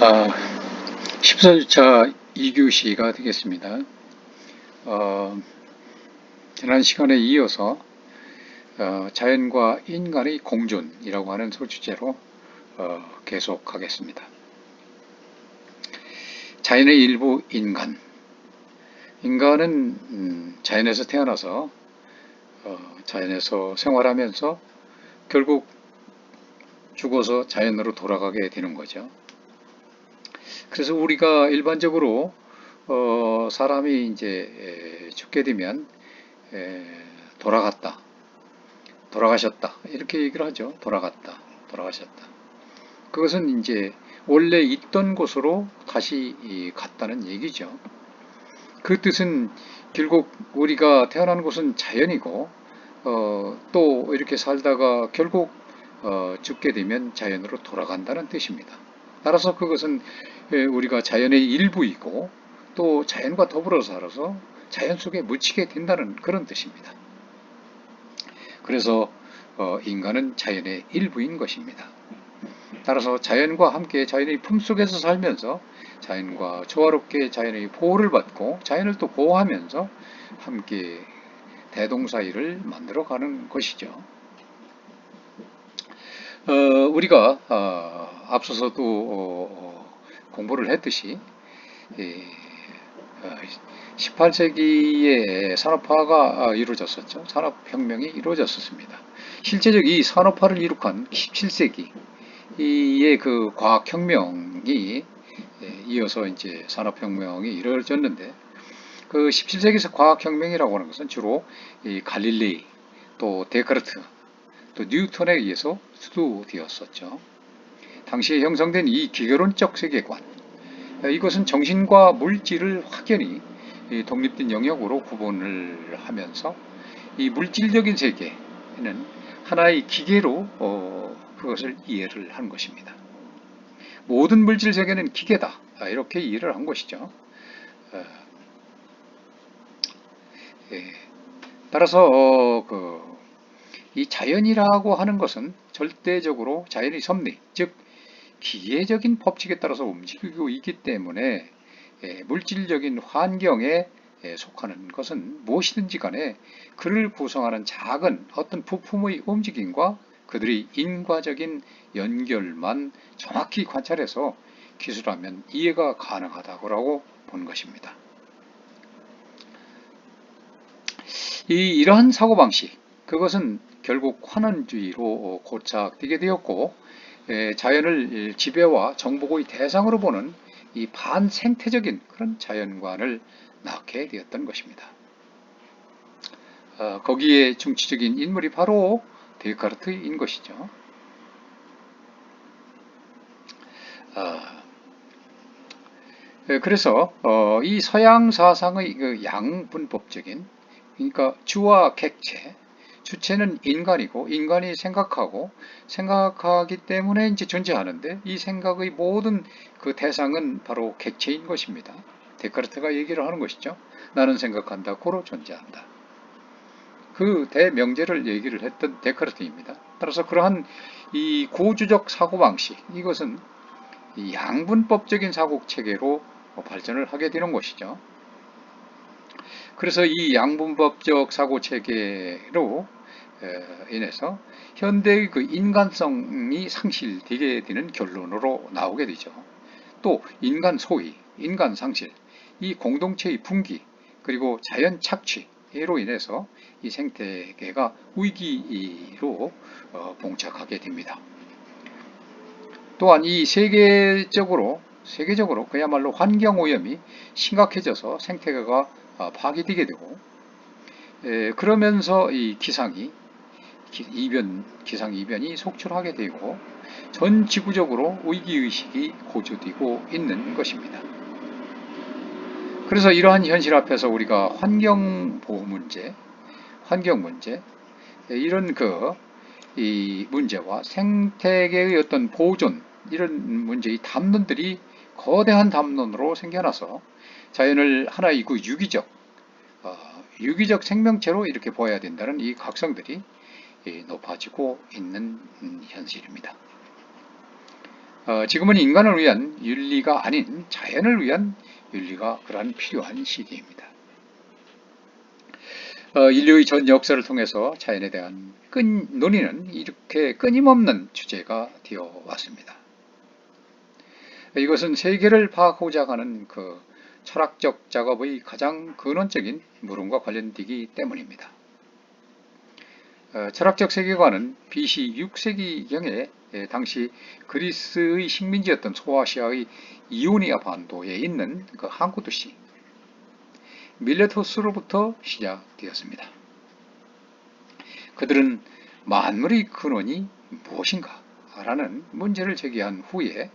아, 14주차 2교시가 되겠습니다. 지난 시간에 이어서 자연과 인간의 공존이라고 하는 소주제로 계속하겠습니다. 자연의 일부 인간. 인간은 자연에서 태어나서 자연에서 생활하면서 결국 죽어서 자연으로 돌아가게 되는 거죠. 그래서 우리가 일반적으로 사람이 이제 죽게 되면 돌아갔다, 돌아가셨다 이렇게 얘기를 하죠. 돌아갔다, 돌아가셨다. 그것은 이제 원래 있던 곳으로 다시 갔다는 얘기죠. 그 뜻은 결국 우리가 태어난 곳은 자연이고 또 이렇게 살다가 결국 죽게 되면 자연으로 돌아간다는 뜻입니다. 따라서 그것은 우리가 자연의 일부이고 또 자연과 더불어 살아서 자연 속에 묻히게 된다는 그런 뜻입니다. 그래서 인간은 자연의 일부인 것입니다. 따라서 자연과 함께 자연의 품속에서 살면서 자연과 조화롭게 자연의 보호를 받고 자연을 또 보호하면서 함께 대동사이를 만들어가는 것이죠. 우리가 앞서서도 공부를 했듯이 18세기에 산업화가 이루어졌었죠. 산업혁명이 이루어졌었습니다. 실제적 이 산업화를 이룩한 17세기의 그 과학혁명이 이어서 이제 산업혁명이 이루어졌는데 그 17세기에서 과학혁명이라고 하는 것은 주로 이 갈릴레이, 또 데카르트, 또 뉴턴에 의해서 주도되었었죠. 당시에 형성된 이 기계론적 세계관, 이것은 정신과 물질을 확연히 독립된 영역으로 구분을 하면서 이 물질적인 세계는 하나의 기계로 그것을 이해를 한 것입니다. 모든 물질 세계는 기계다, 이렇게 이해를 한 것이죠. 예. 따라서 이 자연이라고 하는 것은 절대적으로 자연의 섭리, 즉 기계적인 법칙에 따라서 움직이고 있기 때문에 물질적인 환경에 속하는 것은 무엇이든지 간에 그를 구성하는 작은 어떤 부품의 움직임과 그들의 인과적인 연결만 정확히 관찰해서 기술하면 이해가 가능하다고 본 것입니다. 이러한 사고방식, 그것은 결국 환원주의로 고착되게 되었고 자연을 지배와 정복의 대상으로 보는 이 반생태적인 그런 자연관을 낳게 되었던 것입니다. 거기에 중추적인 인물이 바로 데카르트인 것이죠. 그래서 이 서양 사상의 그 양분법적인, 그러니까 주와 객체, 주체는 인간이고 인간이 생각하기 때문에 이제 존재하는데 이 생각의 모든 그 대상은 바로 객체인 것입니다. 데카르트가 얘기를 하는 것이죠. 나는 생각한다, 고로 존재한다. 그 대명제를 얘기를 했던 데카르트입니다. 따라서 그러한 이 고주적 사고방식, 이것은 이 양분법적인 사고체계로 발전을 하게 되는 것이죠. 그래서 이 양분법적 사고체계로 인해서 현대의 그 인간성이 상실되게 되는 결론으로 나오게 되죠. 또 인간 소위, 인간 상실, 이 공동체의 분기, 그리고 자연 착취로 인해서 이 생태계가 위기로 봉착하게 됩니다. 또한 이 세계적으로 그야말로 환경오염이 심각해져서 생태계가 파괴되게 되고 그러면서 이 기상이변이 속출하게 되고 전 지구적으로 위기의식이 고조되고 있는 것입니다. 그래서 이러한 현실 앞에서 우리가 환경보호 문제, 환경 문제, 이런 이 문제와 생태계의 어떤 보존, 이런 문제의 담론들이 거대한 담론으로 생겨나서 자연을 하나의 그 유기적 생명체로 이렇게 보아야 된다는 이 각성들이 높아지고 있는 현실입니다. 지금은 인간을 위한 윤리가 아닌 자연을 위한 윤리가 그러한 필요한 시기입니다. 인류의 전 역사를 통해서 자연에 대한 논의는 이렇게 끊임없는 주제가 되어 왔습니다. 이것은 세계를 파악하고자 하는 그 철학적 작업의 가장 근원적인 물음과 관련되기 때문입니다. 철학적 세계관은 BC 6세기경에 당시 그리스의 식민지였던 소아시아의 이오니아 반도에 있는 그 항구 도시 밀레토스로부터 시작되었습니다. 그들은 만물의 근원이 무엇인가? 라는 문제를 제기한 후에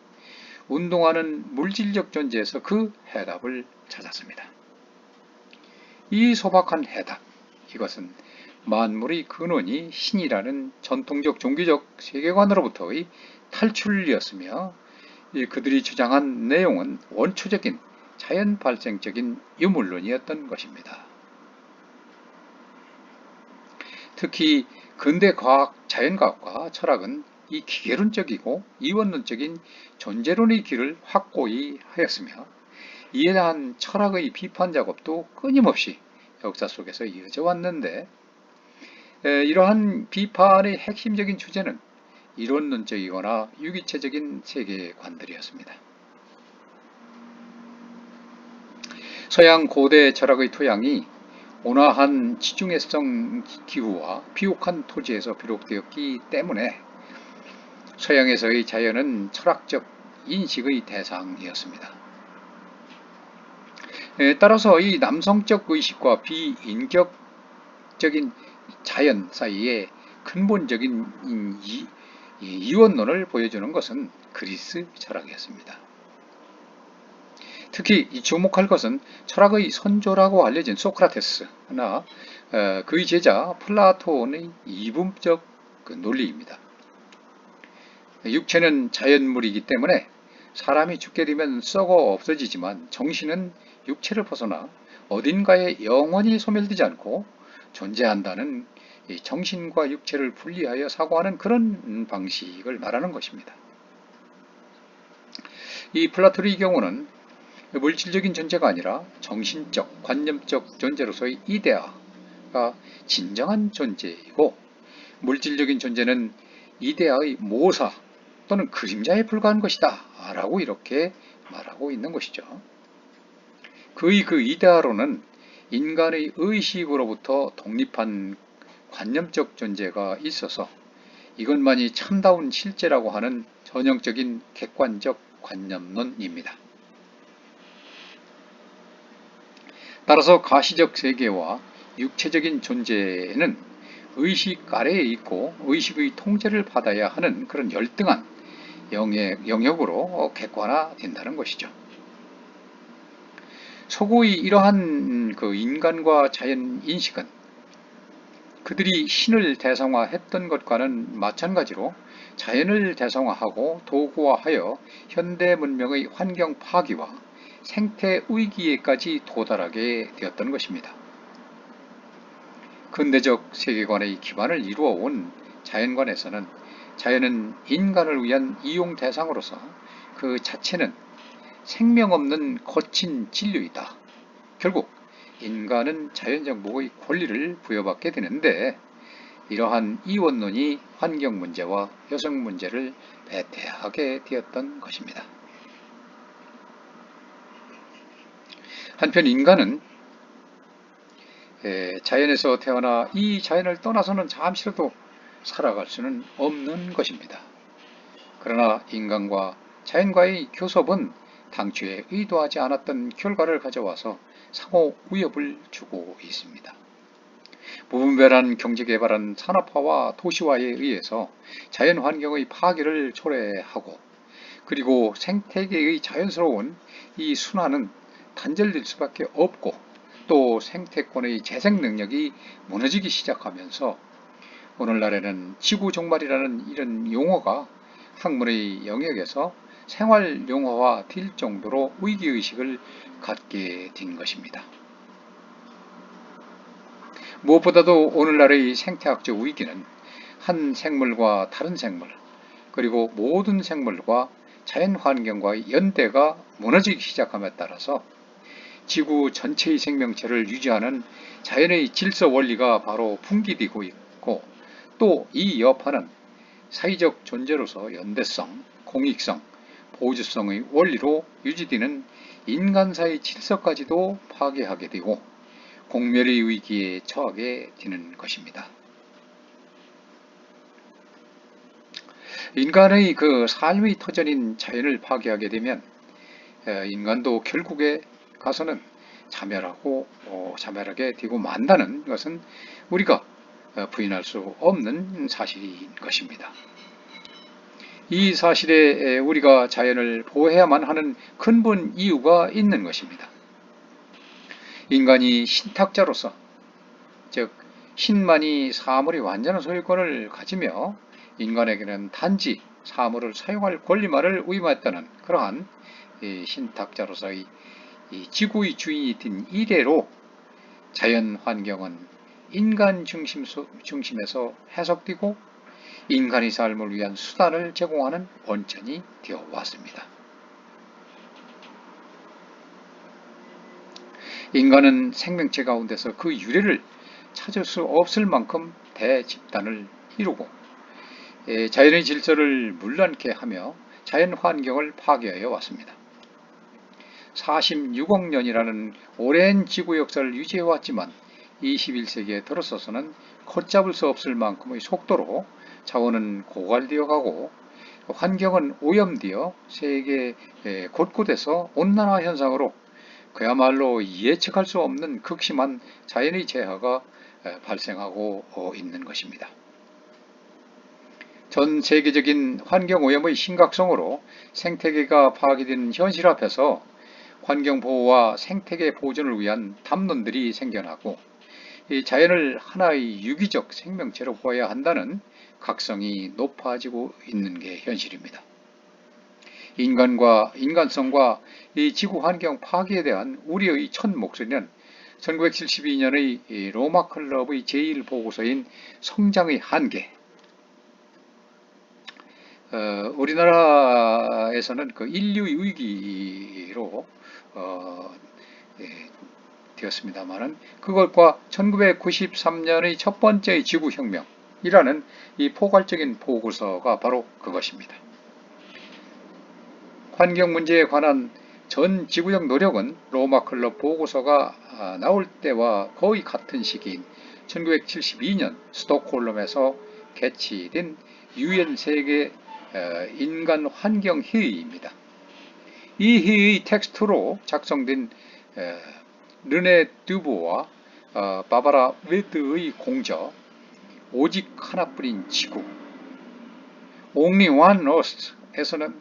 운동하는 물질적 존재에서 그 해답을 찾았습니다. 이 소박한 해답, 이것은 만물의 근원이 신이라는 전통적 종교적 세계관으로부터의 탈출이었으며 그들이 주장한 내용은 원초적인 자연 발생적인 유물론이었던 것입니다. 특히 근대 과학, 자연과학과 철학은 이 기계론적이고 이원론적인 존재론의 길을 확고히 하였으며 이에 대한 철학의 비판 작업도 끊임없이 역사 속에서 이어져 왔는데 이러한 비판의 핵심적인 주제는 이론론적이거나 유기체적인 세계관들이었습니다. 서양 고대 철학의 토양이 온화한 지중해성 기후와 비옥한 토지에서 비롯되었기 때문에 서양에서의 자연은 철학적 인식의 대상이었습니다. 따라서 이 남성적 의식과 비인격적인 자연 사이에 근본적인 이원론을 보여주는 것은 그리스 철학이었습니다. 특히 주목할 것은 철학의 선조라고 알려진 소크라테스나 그의 제자 플라톤의 이분법 논리입니다. 육체는 자연물이기 때문에 사람이 죽게 되면 썩어 없어지지만 정신은 육체를 벗어나 어딘가에 영원히 소멸되지 않고 존재한다는 정신과 육체를 분리하여 사고하는 그런 방식을 말하는 것입니다. 이 플라톤의 경우는 물질적인 존재가 아니라 정신적, 관념적 존재로서의 이데아가 진정한 존재이고 물질적인 존재는 이데아의 모사 또는 그림자에 불과한 것이다 라고 이렇게 말하고 있는 것이죠. 그의 그 이데아로는 인간의 의식으로부터 독립한 관념적 존재가 있어서 이것만이 참다운 실제라고 하는 전형적인 객관적 관념론입니다. 따라서 가시적 세계와 육체적인 존재는 의식 아래에 있고 의식의 통제를 받아야 하는 그런 열등한 영역으로 객관화된다는 것이죠. 서구의 이러한 그 인간과 자연 인식은 그들이 신을 대상화했던 것과는 마찬가지로 자연을 대상화하고 도구화하여 현대 문명의 환경 파괴와 생태 위기에까지 도달하게 되었던 것입니다. 근대적 세계관의 기반을 이루어온 자연관에서는 자연은 인간을 위한 이용 대상으로서 그 자체는 생명 없는 거친 진료이다. 결국 인간은 자연정복의 권리를 부여받게 되는데 이러한 이원론이 환경 문제와 여성 문제를 배제하게 되었던 것입니다. 한편 인간은 자연에서 태어나 이 자연을 떠나서는 잠시라도 살아갈 수는 없는 것입니다. 그러나 인간과 자연과의 교섭은 당초에 의도하지 않았던 결과를 가져와서 상호 위협을 주고 있습니다. 무분별한 경제개발은 산업화와 도시화에 의해서 자연환경의 파괴를 초래하고 그리고 생태계의 자연스러운 이 순환은 단절될 수밖에 없고 또 생태권의 재생 능력이 무너지기 시작하면서 오늘날에는 지구종말이라는 이런 용어가 학문의 영역에서 생활용어화 될 정도로 위기의식을 갖게 된 것입니다. 무엇보다도 오늘날의 생태학적 위기는 한 생물과 다른 생물, 그리고 모든 생물과 자연환경과의 연대가 무너지기 시작함에 따라서 지구 전체의 생명체를 유지하는 자연의 질서 원리가 바로 붕괴되고 있고, 또 이 여파는 사회적 존재로서 연대성, 공익성, 보호주성의 원리로 유지되는 인간사의 질서까지도 파괴하게 되고 공멸의 위기에 처하게 되는 것입니다. 인간의 그 삶의 터전인 자연을 파괴하게 되면 인간도 결국에 가서는 자멸하게 되고 만다는 것은 우리가 부인할 수 없는 사실인 것입니다. 이 사실에 우리가 자연을 보호해야만 하는 근본 이유가 있는 것입니다. 인간이 신탁자로서, 즉 신만이 사물의 완전한 소유권을 가지며 인간에게는 단지 사물을 사용할 권리만을 위임했다는 그러한 신탁자로서의 지구의 주인이 된 이래로 자연환경은 인간 중심에서 해석되고 인간의 삶을 위한 수단을 제공하는 원천이 되어 왔습니다. 인간은 생명체 가운데서 그 유래를 찾을 수 없을 만큼 대집단을 이루고 자연의 질서를 문란케 하며 자연환경을 파괴하여 왔습니다. 46억 년이라는 오랜 지구 역사를 유지해왔지만 21세기에 들어서서는 걷잡을 수 없을 만큼의 속도로 자원은 고갈되어 가고 환경은 오염되어 세계 곳곳에서 온난화 현상으로 그야말로 예측할 수 없는 극심한 자연의 재해가 발생하고 있는 것입니다. 전 세계적인 환경오염의 심각성으로 생태계가 파괴되는 현실 앞에서 환경보호와 생태계 보존을 위한 담론들이 생겨나고 이 자연을 하나의 유기적 생명체로 보아야 한다는 각성이 높아지고 있는 게 현실입니다. 인간성과 이 지구 환경 파괴에 대한 우리의 첫 목소리는 1972년의 로마 클럽의 제1보고서인 성장의 한계, 우리나라에서는 그 인류의 위기로 되었습니다만은 그것과 1993년의 첫 번째 지구혁명이라는 이 포괄적인 보고서가 바로 그것입니다. 환경 문제에 관한 전 지구적 노력은 로마 클럽 보고서가 나올 때와 거의 같은 시기인 1972년 스톡홀름에서 개최된 UN 세계 인간 환경 회의입니다. 이 회의 텍스트로 작성된 르네 듀보와 바바라 웨드의 공저 오직 하나뿐인 지구 Only One Earth에서는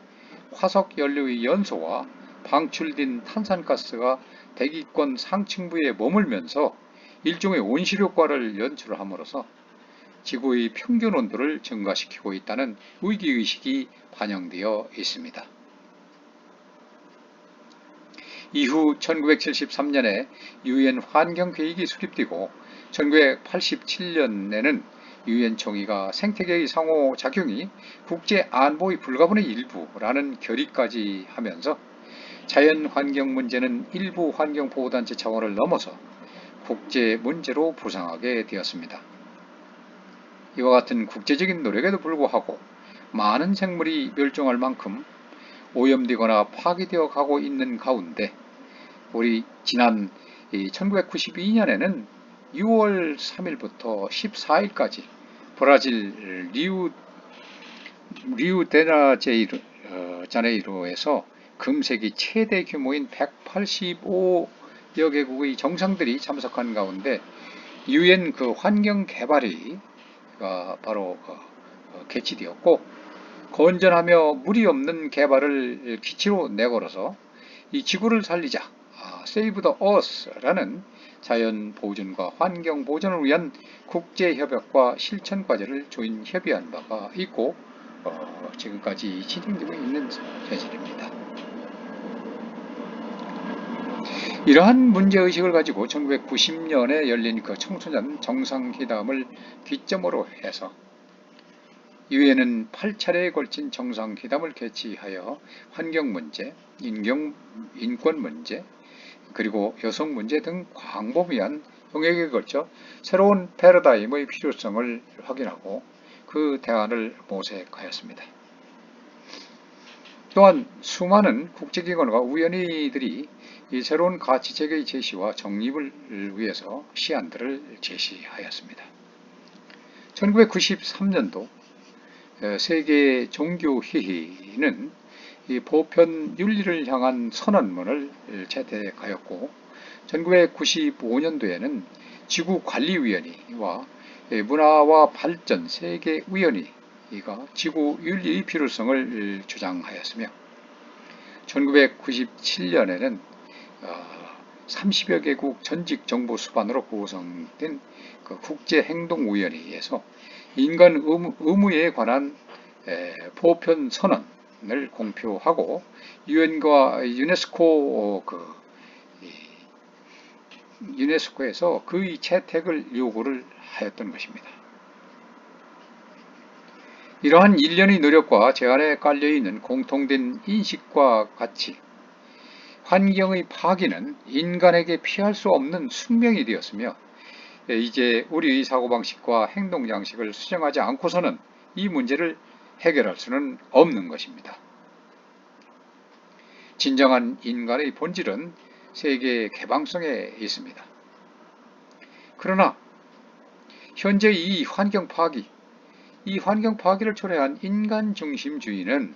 화석 연료의 연소와 방출된 탄산가스가 대기권 상층부에 머물면서 일종의 온실효과를 연출함으로써 지구의 평균 온도를 증가시키고 있다는 위기의식이 반영되어 있습니다. 이후 1973년에 UN 환경계획이 수립되고 1987년에는 UN 총회가 생태계의 상호작용이 국제안보의 불가분의 일부라는 결의까지 하면서 자연환경 문제는 일부 환경보호단체 차원을 넘어서 국제 문제로 부상하게 되었습니다. 이와 같은 국제적인 노력에도 불구하고 많은 생물이 멸종할 만큼 오염되거나 파괴되어 가고 있는 가운데 우리 지난 1992년에는 6월 3일부터 14일까지 브라질 리우데자네이루에서 금세기 최대 규모인 185여 개국의 정상들이 참석한 가운데 UN 그 환경개발이 바로 개최되었고 건전하며 무리 없는 개발을 기치로 내걸어서 이 지구를 살리자 Save the Earth라는 자연 보존과 환경 보존을 위한 국제 협약과 실천 과제를 조인 협의한 바가 있고 지금까지 진행되고 있는 현실입니다. 이러한 문제의식을 가지고 1990년에 열린 그 청소년 정상회담을 기점으로 해서 이후에는 8차례에 걸친 정상회담을 개최하여 환경 문제, 인권 문제, 그리고 여성 문제 등 광범위한 영역에 걸쳐 새로운 패러다임의 필요성을 확인하고 그 대안을 모색하였습니다. 또한 수많은 국제기관과 위원회들이 이 새로운 가치체계의 제시와 정립을 위해서 시안들을 제시하였습니다. 1993년도 세계 종교회의는 이 보편 윤리를 향한 선언문을 채택하였고 1995년도에는 지구관리위원회와 문화와 발전 세계위원회가 지구윤리의 필요성을 주장하였으며 1997년에는 30여 개국 전직 정부 수반으로 구성된 그 국제행동위원회에서 인간 의무에 관한 보편 선언을 공표하고 유엔과 유네스코에서 그의 채택을 요구를 하였던 것입니다. 이러한 일련의 노력과 제안에 깔려있는 공통된 인식과 가치, 환경의 파기는 인간에게 피할 수 없는 숙명이 되었으며 이제 우리의 사고방식과 행동장식을 수정하지 않고서는 이 문제를 해결할 수는 없는 것입니다. 진정한 인간의 본질은 세계 개방성에 있습니다. 그러나 현재 이 환경 파기를 초래한 인간 중심주의는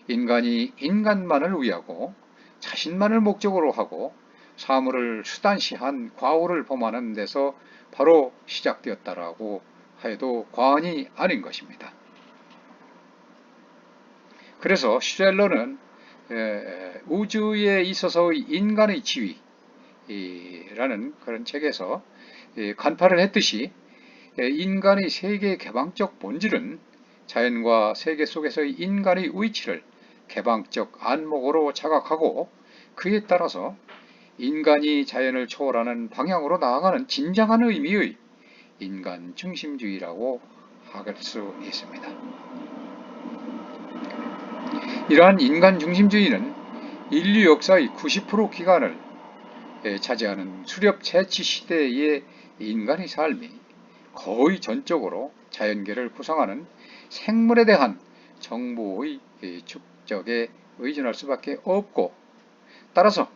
인간이 인간만을 위하고 자신만을 목적으로 하고 사물을 수단시한 과오를 범하는 데서 바로 시작되었다라고 해도 과언이 아닌 것입니다. 그래서 슈렐러는 우주에 있어서의 인간의 지위라는 그런 책에서 간파를 했듯이 인간의 세계 개방적 본질은 자연과 세계 속에서의 인간의 위치를 개방적 안목으로 자각하고 그에 따라서 인간이 자연을 초월하는 방향으로 나아가는 진정한 의미의 인간 중심주의라고 할 수 있습니다. 이러한 인간 중심주의는 인류 역사의 90% 기간을 차지하는 수렵 채취 시대의 인간의 삶이 거의 전적으로 자연계를 구성하는 생물에 대한 정보의 축적에 의존할 수밖에 없고, 따라서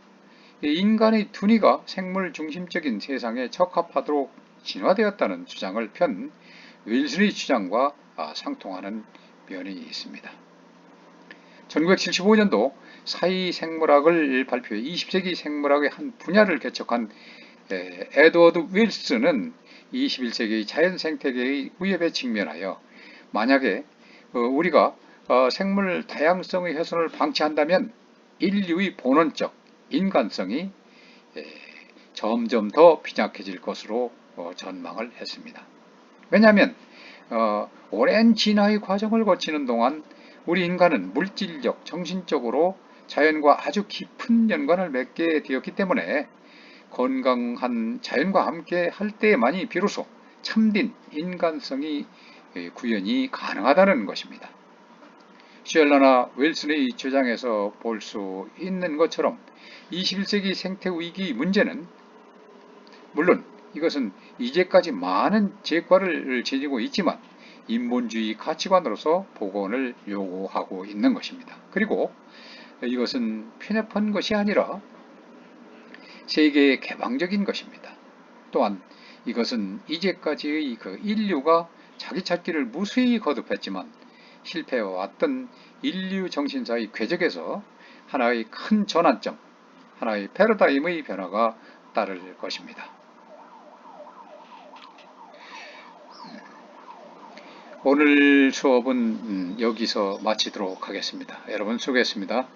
인간의 둔위가 생물 중심적인 세상에 적합하도록 진화되었다는 주장을 편 윌슨의 주장과 상통하는 면이 있습니다. 1975년도 사이생물학을 발표해 20세기 생물학의 한 분야를 개척한 에드워드 윌슨은 21세기 자연생태계의 위협에 직면하여 만약에 우리가 생물 다양성의 훼손을 방치한다면 인류의 본원적 인간성이 점점 더 빈약해질 것으로 전망을 했습니다. 왜냐하면 오랜 진화의 과정을 거치는 동안 우리 인간은 물질적, 정신적으로 자연과 아주 깊은 연관을 맺게 되었기 때문에 건강한 자연과 함께 할 때만이 비로소 참된 인간성이 구현이 가능하다는 것입니다. 쉘러나 윌슨의 주장에서 볼 수 있는 것처럼 21세기 생태위기 문제는 물론 이것은 이제까지 많은 제과를 지니고 있지만 인본주의 가치관으로서 복원을 요구하고 있는 것입니다. 그리고 이것은 편협한 것이 아니라 세계 개방적인 것입니다. 또한 이것은 이제까지의 그 인류가 자기 찾기를 무수히 거듭했지만 실패해왔던 인류 정신사의 궤적에서 하나의 큰 전환점, 하나의 패러다임의 변화가 따를 것입니다. 오늘 수업은 여기서 마치도록 하겠습니다. 여러분 수고했습니다.